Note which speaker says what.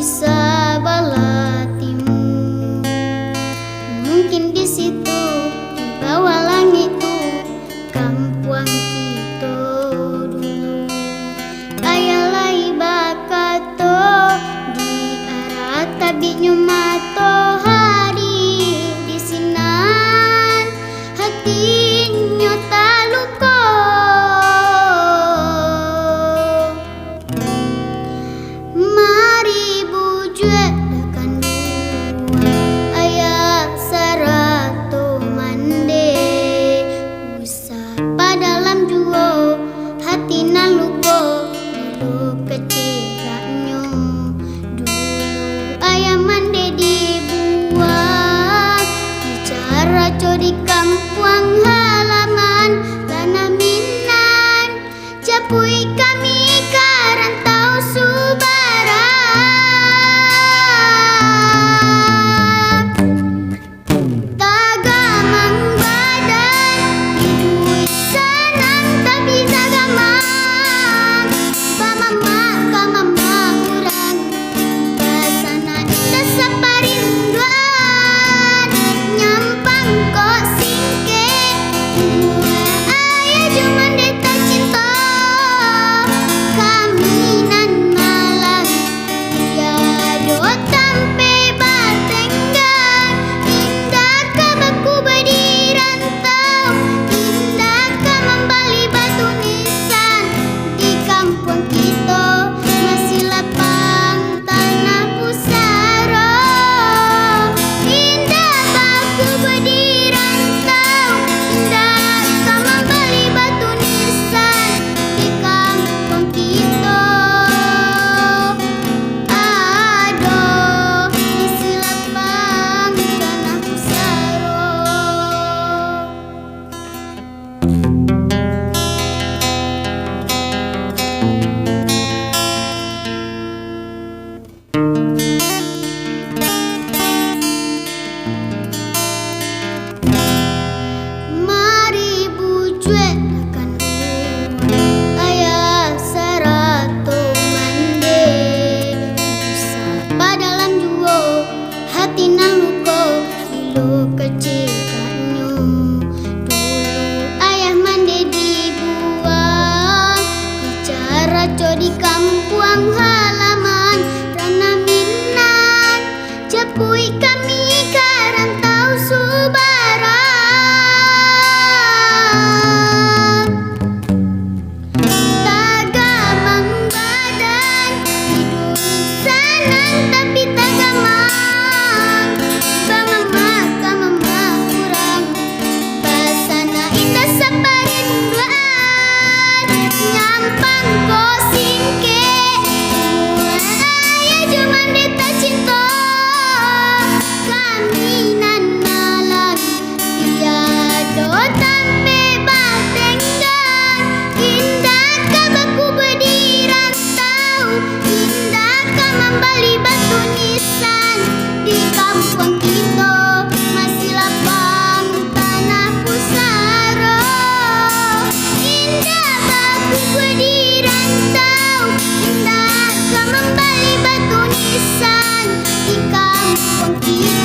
Speaker 1: Sabalatimu. Mungkin di situ di bawah langit itu kampung kita dulu. Ayalai bakato di arah tabinya mato hari di sinan hatinya taluko. Mari bujue dakan dua ayah sarato mande usah padalam juo hati naluko dulu kecilnya dulu ayah mande dibuat bicara codi kampung halaman tanah minan capui kami karantau subah. Di kampung halaman ranah minan capui kami karantau subaran tagamang badan hidup sanan tapi tagamang bamama kamama kurang basana indah saparin duaan nyampang kosi membeli batu nisan di kampung kita.